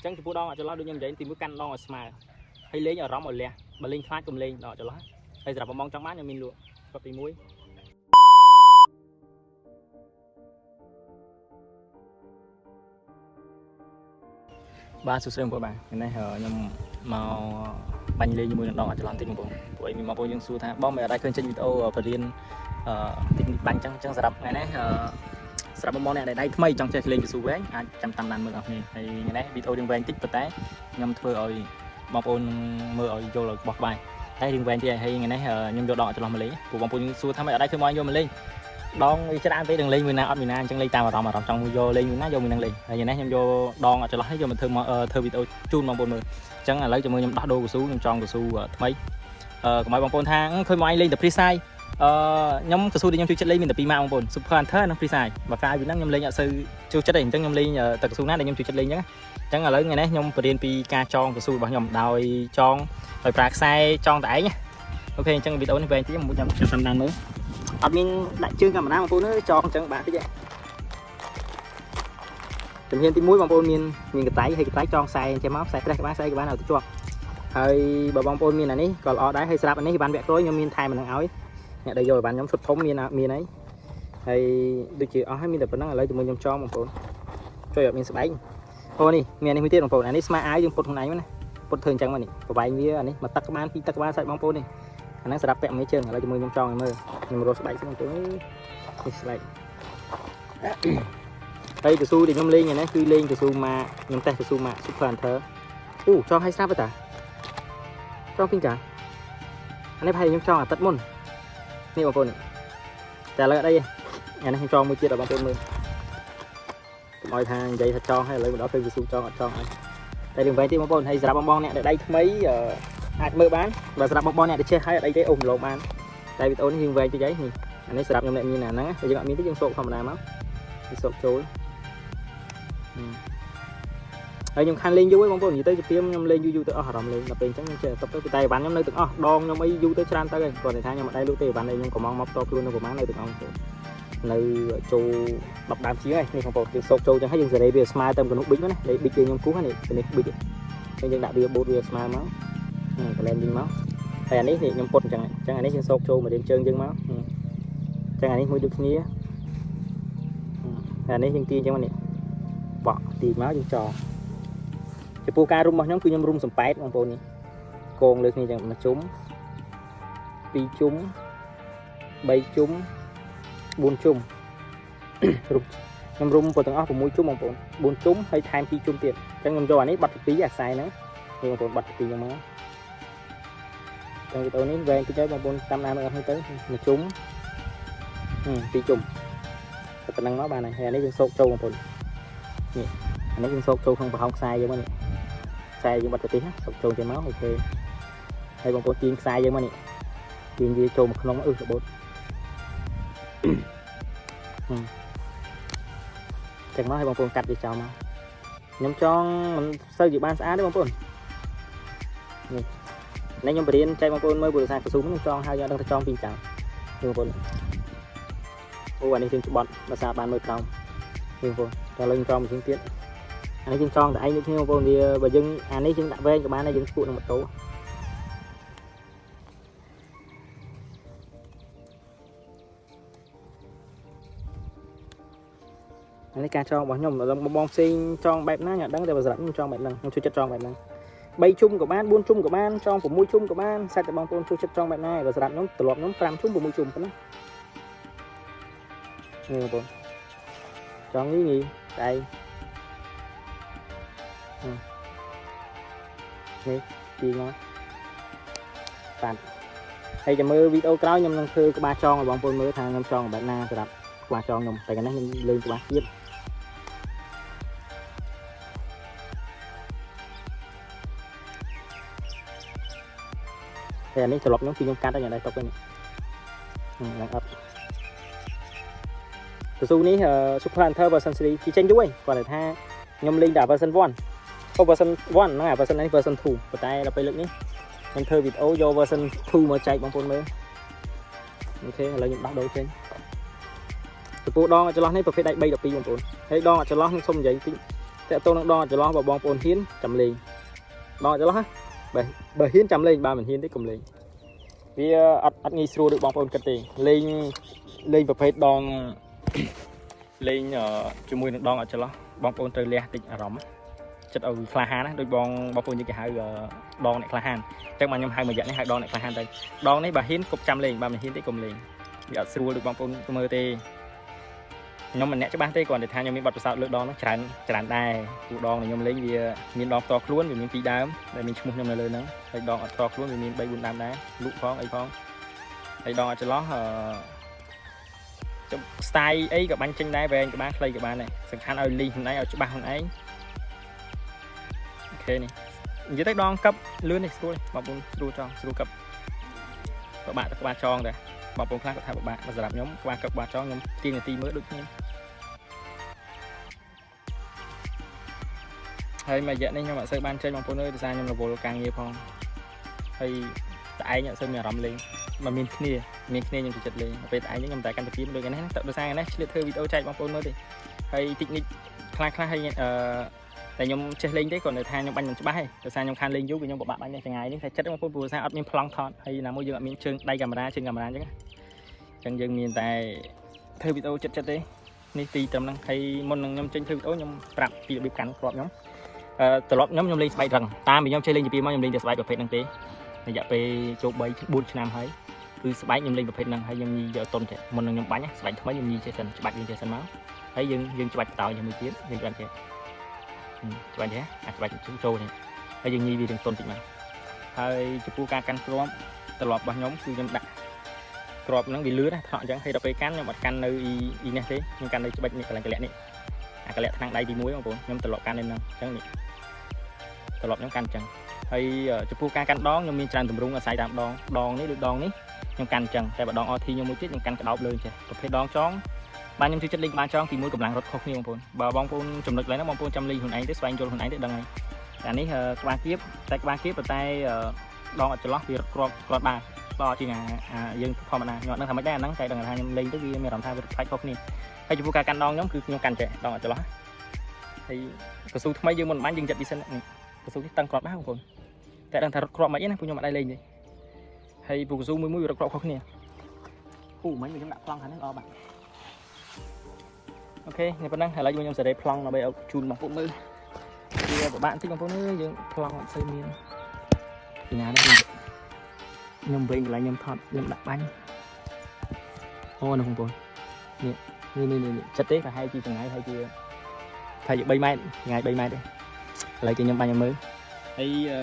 chẳng chụp đo cho nó đôi nhầm vậy tìm cái căn đo smile hay lấy ở rong ở lẹ bà linh phát cùng lên đỏ cho nó hay là bong trong mát cho mình luôn có tí muối ba số xem của bạn cái này hở nhầm màu bánh lên như mùi đỏ cho làm tình của tụi mình mà bôi những số tháng bom mẹ đã khơi trên video ở phần liên tình bánh trắng trắng sập ngày này sập món này đây thay trong chơi lên cái số vé trăm tam năm mươi này ngày này video đừng ven tích bật té nhầm thưa rồi bom ôn mưa rồi vô là bọc bài đây đừng ven thì hay ngày này nhầm vô đỏ cho làm lấy của bom ôn số tháng mẹ ở đây khơi mọi vô mình lên đón đi chết ăn với đường lên mình nào mình ăn chẳng lấy tao mà trong vô lên mình nó vô mình đang lên ngày này nhầm vô đòn cho nó vô mình thơ video chun bom ôn mưa chẳng là lấy cho mình nhầm đo đô của số nhầm tròn của số mấy mọi bom ôn tháng khơi mọi lên tập precise nhóm cơ số đi nhóm chui chất lấy mình tập pima bom ôn super hunter nó precise và cái vì nó nhầm lên nhà sư chui chất đỉnh chẳng nhầm lên tập số nát để nhầm chui chất lên nhá chẳng là lấy ngày này nhom tiền pi ca tròn của số bảo nhầm đòi tròn đòi prạc sai tròn tải nhá ok chẳng video này về chỉ một trăm trăm năm nữa admin đại chương camera mà cô nữa cho chẳng bạn thế vậy tình hiện tí muối bằng bông miên cái tái hay cái tái tròn sai che máu sai cái bán sai cái bán nào tôi cho hơi bờ bông bông miên này ní còn ở đáy hay sạp này thì bán vẹt tối nhưng miên thay mình đang áo ấy nhận đây rồi bán nhóm xuất thống miên ấy hay tôi chỉ ở hai miên tập nó lấy từ mình nhóm cho một cô cho ở miên sẽ bánh thôi đi miên này mới tiết bằng phổ này smart áo nhưng phốt hôm nay nữa này phốt thường chẳng mà nè của vài miếng này mà tắc các bạn sai bóng phốt này anh sẽ đập vẹn mấy chân ở đây cho mình nhóm cho ngày mơ nhưng mà rồi sẽ bánh sẽ tới đây từ su thì nhom lên này nó khi lên từ su mà nhom tay từ su mà super hunter cho hay sao vậy ta cho kinh cả anh ấy hay nhom cho là tất mônนี่บางคนแต่ละđây ngày nay cho mới chia là bang phôn mưa mọi thằng vậy thật cho hay lấy một đó thuê su cho đây đừng vay tiền bang phôn hay sạp bong nè đây mấy hạt mưa bán và sạp bong nè để chơi hay ở đây cái ủng lộn ăn đây bị ổn hiền về cho giấy anh ấy sạp nhom nè như nè nắng bây giờ bạn miếng cái dân sộp không làm á sộp chối đây nhung khăn lên vui bóng bóng gì tới tiêm nhung lên vui tới ở lên là tiền trắng chơi tập tới tay bắn nhung nơi từng đòn nhung ấy vui tới tràn tới còn để thay nhưng mà đây lúc tiền bắn đây nhung còn mong móc to luôn nó của má này từng ông nơi châu bọc đám chí này nên không có tiền sộp châu chẳng hay dừng giờ đây bây smile tâm còn nút bích nữa này đấy bích nhung cú này này bích nên dừng đại bây bột bây smile máu còn lên dừng máu thầy anh ấy thì nhung cột chẳng anh ấy trên sộp châu mà đến chân dừng máu chẳng anh ấy mới được nghĩa thầy anh ấy dừng tiền chẳng mà này bỏ tiền máu dừng trò cáiปูca rung mà nhóm cứ nhom rung sầm pét bằng bồn này cồn được này chẳng mà chúng pi chúng bay chúng buôn chúng nhom rung vào tầng óc của mũi chúng bằng bồn buôn chúng hay tham pi chúng tiền trong nhom cho anh ấy bật tí à sai nữa thì bằng bồn bật tí cho má trong cái tối này về cái trái bằng bồn tam nam hơi tới mà chúng pi chúng cái năng nói bà này hay anh ấy dân sốt trâu bằng bồn anh ấy dân sốt trâu không sai vậy mà này sai nhưng mà thật tiếng sọc trồn trên máu ok đây còn có chiên sai nhưng mà nè chiên gì trồn một không nó là bột chẳng nói hay bằng phồn cắt để chào mà nhóm cho mình sơ dự ban xã đấy bằng phồn này nhóm bền chạy bằng phồn mới vừa sang của súng cho hai giờ đang cho pin chào bằng phồn ô anh ấy trên bọn và xa ban mới trong bằng phồn cho lên cho một tiếng tiết anh ấy trên tròn tại anh như thế mà thì bà dân anh ấy trên đã ven của bạn này dân cụ là một tố anh ấy ca cho bỏ nhom là bom xin tròn bẹp nó nhặt đắng để bà dẫn tròn bẹp lần không chui chất tròn bẹp lần bay chung của bạn buôn chung của bạn tròn của mũi chung của bạn sai từ bom buôn chui chất tròn bẹp này và dẫn nhóm từ lọt nhóm làm chung của mũi chung của nó nhiều bốn tròn gì đây này thì nó tàn hay cho mưa video cáo nhầm năng thư có ba tròn rồi bóng phôn mới thang năm tròn bạn na sẽ đặt qua tròn nhầm tại cái này lên của bác tiếp thì anh ấy sẽ lọc nhóm khi nhóm cắt ở nhà đây tóc đây đang ấp từ su ní super hunter version 3 chỉ tranh đuôi còn để tha nhom linh đã version 1 có version 1 nó là version này version 2 và tay là phải lực ní em thơ video vô version 2 mà chạy bằng phone mới ok là những bắt đầu trên từ bộ đo cho nó này phải đại bay được pi bằng phone thấy đo cho nó không xong vậy តែតូននឹងដងចន្លោះបងប្អូនហ៊ានចាំលេងដងចន្លោះបើហ៊ានចាំលេងបើមិនហ៊ានទេកុំលេងវាអត់ងាយស្រួលដូចបងប្អូនគិតទេលេងប្រភេទដងលេងជាមួយនឹងដងអត់ចន្លោះបងប្អូនត្រូវលះតិចអារម្មណ៍ចិត្តឲ្យក្លាហានណាដូចបងប្អូនយើងគេហៅដងអ្នកក្លាហានអញ្ចឹងបាទខ្ញុំហៅមួយយ៉ាងនេះហៅដងអ្នកក្លាហានទៅដងនេះបើហ៊ានគប់ចាំលេងបើមិនហ៊ានទេកុំលេងវាអត់ស្រួលដូចបងប្អូនមើលទេខ្ញុំមិនអ្នកច្បាស់ទេគ្រាន់តែថាខ្ញុំមានបទពិសោធន៍លើដងនោះច្រើនដែរគូដងខ្ញុំលេងវាមានដងផ្ទាល់ខ្លួនវាមាន2ដើមដែលមានឈ្មោះខ្ញុំនៅលើហ្នឹងហើយដងអត់ផ្ទាល់ខ្លួនវាមាន3 4ដើមដែរលក់ផងអីផងហើយដងអត់ចន្លោះស្ទាយអីក៏បាញ់ចេញដែរវែងក៏បានខ្លីក៏បានដែរសំខាន់ឲ្យលីងខ្លួនឯងឲ្យច្បាស់ខ្លួនឯងអូខេនេះនិយាយទៅដងកັບលឿននេះស្រួលបងប្អូនស្រួលចង់ស្រួលកັບពិបាកតែក្បាលចងដែរបងប្អូនខ្លះគាត់ថាពិបាកសម្រាប់ខ្ញុំក្បាលកັບក្បាលចងខ្ញុំទៀងនាទីមើលដូចគ្នាហើយមួយរយៈនេះខ្ញុំអត់សូវបានចេញបងប្អូនអើយដោយសារខ្ញុំរវល់ការងារផងហើយតែឯងអត់សូវមានអារម្មណ៍លេងមកមានគ្នាខ្ញុំចូលចិត្តលេងពេលតែឯងខ្ញុំតែកាន់តែពីដូចនេះណាដោយសារនេះឆ្លៀតធ្វើវីដេអូចែកបងប្អូនមើលទេហើយតិចនិចខ្លះហើយតែខ្ញុំចេះលេងទេគាត់នៅថាខ្ញុំបាញ់មិនច្បាស់ទេដោយសារខ្ញុំខានលេងយូរខ្ញុំពិបាកបាញ់នេះចង្អាយនេះតែចិត្តបងប្អូនព្រោះថាអត់មានប្លង់ថតហើយណាមួយយើងអត់មានជើងដៃកាមេរ៉ាជើងកាមេរ៉ាអញ្ចឹងយើងមានតែធ្វើវីដេអូចិត្តទេនេះទីត្រឹមហ្នឹងហើយមុននឹងខ្ញុំចេញធ្វើវីដេអូខ្ញុំប្រាប់ពីរបៀបកាន់គ្រាប់ខ្ញុំត្រឡប់ខ្ញុំលេងស្បែករឹងតាមពីខ្ញុំចេះលេងពីពីមកខ្ញុំលេងតែស្បែកប្រភេទហ្នឹងទេរយៈពេលចូល3 4ឆ្នាំហើយគឺស្បែកខ្ញុំលេងប្រភេទហ្នឹងហើយខ្ញុំញីយកតុនចេះមុននឹងខ្ញុំបាញ់ស្បែកថ្មីខ្ញុំញីចេះសិនច្បាច់លេងចេះសិនមកហើយយើងច្បាច់បន្តជាមួយទៀតយើងច្បាច់ចេះច្បាច់ទេអាចច្បាច់ចូលនេះហើយយើងញីវាទាំងតុនតិចមកហើយចំពោះការកាន់គ្រាប់ត្រឡប់របស់ខ្ញុំគឺខ្ញុំដាក់គ្រាប់ហ្នឹងវាលឿនណាថក់អញ្ចឹងហើយដល់ពេលកាន់ខ្ញុំអត់កាន់នៅអ៊ីនេះទេខ្ញុំកាន់នៅច្បាច់នេះកន្លែងកលាក់នេះអាកលាក់ថ្នាំងដៃទី1បងប្អូនខ្ញុំត្រឡប់កាន់នៅហ្នឹងអញ្ចឹងនេះត្រឡប់ខ្ញុំកាន់អញ្ចឹងហើយចំពោះការកាន់ដងខ្ញុំមានច្រើនទម្រង់អាស្រ័យតាមដងនេះដូចដងនេះខ្ញុំកាន់អញ្ចឹងតែបើដងអធីខ្ញុំមួយទៀតខ្ញុំកាន់ក្តោបលើចេះប្រភេទដងចងបានខ្ញុំជួយចិត្តលេងក្បាលចងទី1កម្លាំងរត់ខុសគ្នាបងប្អូនបើបងប្អូនចំណុចឡើយហ្នឹងបងប្អូនចាំលេងខ្លួនឯងទៅស្វែងយល់ខ្លួនឯងទៅដឹងហើយតែនេះក្បាលគៀបតែក្បាលគៀបប៉ុន្តែដងអត់ចន្លោះវារត់គ្រាប់បានដល់ជាងយើងធម្មតាខ្ញុំអត់ដឹងថាមិនដែរអាហ្នឹងតែដឹងថាខ្ញុំលេងទៅវាមានអារម្មណ៍ថាវាផ្លាច់ខុសគ្នាហើយចំពោះការកាន់ដងខ្ញុំគឺខ្ញុំកាន់ចេះដងអត់ចន្លោះហើយកស៊ូថ្មីយើងមិនបាញ់យើងចាត់ពីសិនកស៊ូនេះតឹងគ្រាប់ដែរបងប្អូនតែដឹងថារត់គ្រាប់មិនអីណាពួកខ្ញុំអត់ដែរលេងទេហើយពូកស៊ូមួយរត់គ្រាប់ខុសគ្នាពូមិញខ្ញុំដាក់ប្លង់ខាងនេះអត់បាទអូខេនេះប៉ុណ្ណឹងឥឡូវខ្ញុំសេរីប្លង់ដើម្បីឲ្យជូនបងប្អូនមើលវាពិបាកបន្តិចបងប្អូនអើយយើងប្លង់អត់សូវមានពីណានេះខ្ញុំវិញកន្លែងខ្ញុំថតខ្ញុំដាក់បាញ់អូនោះបងប្អូននេះចិត្តទេប្រហែលជាចម្ងាយហើយជា3ម៉ែត្រចម្ងាយ3ម៉ែត្រទេឥឡូវខ្ញុំបាញ់ឲ្យមើលហើយអ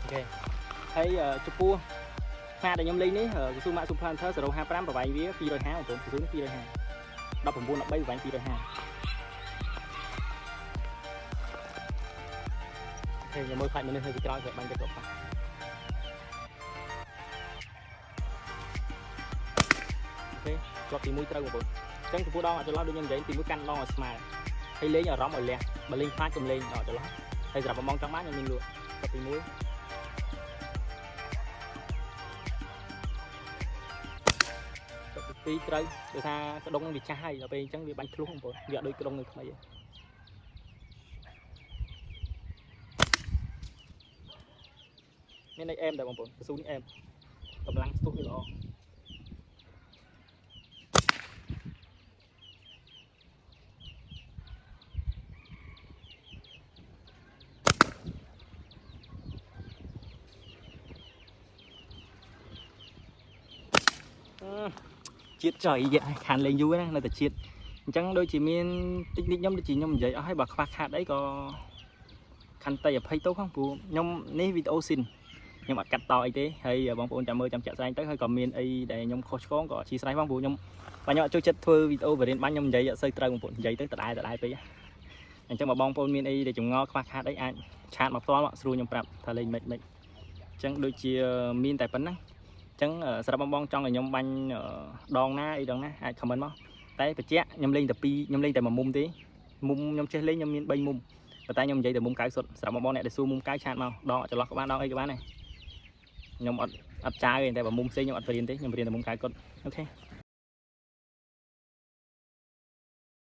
ូខេហើយចំពោះម៉ាកដែលខ្ញុំលេងនេះកស៊ូម៉ាក Super Hunter 055ប្រវែងវា250បងប្អូនកស៊ូនេះ250 19 13ប្រវែង250អូខេខ្ញុំមើលខ្លាចមនុស្សនៅពីក្រោយគាត់បាញ់ទៅគ្រប់ប៉ះអូខេគ្រាប់ទី1ត្រូវបងប្អូនអញ្ចឹងចំពោះដងអត់ចន្លោះដូចខ្ញុំនិយាយទី1កាន់ដងឲ្យស្មើហើយលេងអារម្មណ៍ឲ្យលះបើលេងខ្លាចកុំលេងដងអត់ចន្លោះហើយសម្រាប់បងចង់បានខ្ញុំមានលក់គ្រាប់ទី1ពីត្រូវដោយសារក្ដុងនឹងវាចាស់ហើយដល់ពេលអញ្ចឹងវាបាញ់ធ្លុះបងប្អូនវាអត់ដូចក្ដុងនៅថ្មីទេមានន័យអែមដែរបងប្អូនកស៊ូនេះអែមកម្លាំងស្ទុះវាល្អជាតិចុយខានលេងយូរណានៅតែជាតិអញ្ចឹងដូចជាមានតិចនិចខ្ញុំដូចជាខ្ញុំនិយាយអស់ហើយបើខ្វះខាតអីក៏ខន្តីអភ័យទោសផងព្រោះខ្ញុំនេះវីដេអូស៊ីនខ្ញុំអត់កាត់តអីទេហើយបងប្អូនចាំមើលចាំចាក់ស្ដែងទៅហើយក៏មានអីដែលខ្ញុំខុសឆ្គងក៏អធិស្ឋានផងព្រោះខ្ញុំអត់ចូលចិត្តធ្វើវីដេអូបរិញ្ញាបាញ់ខ្ញុំនិយាយអត់សូវត្រូវបងប្អូននិយាយទៅដដែលពេកអញ្ចឹងបើបងប្អូនមានអីដែលចម្ងល់ខ្វះខាតអីអាចឆាតមកផ្ទាល់មកស្រួលខ្ញុំប្រាប់ថាលេងមិនអញ្ចឹងដូចជាមានតែប៉ុណ្ណឹងអញ្ចឹងសម្រាប់បងចង់ឲ្យខ្ញុំបាញ់ដងណាអីដងណាអាច comment មកតែបញ្ជាក់ខ្ញុំលេងតែខ្ញុំលេងតែមួយមុំទេមុំខ្ញុំចេះលេងខ្ញុំមាន3មុំប៉ុន្តែខ្ញុំនិយាយតែមុំកៅសុទ្ធសម្រាប់បងអ្នកដែលសួរមុំកៅឆាតមកដងអត់ចន្លោះក៏បានដងអីក៏បានដែរខ្ញុំអត់ចាវទេតែបើមុំផ្សេងខ្ញុំអត់រៀនទេខ្ញុំរៀនតែមុំកៅគាត់អូខេ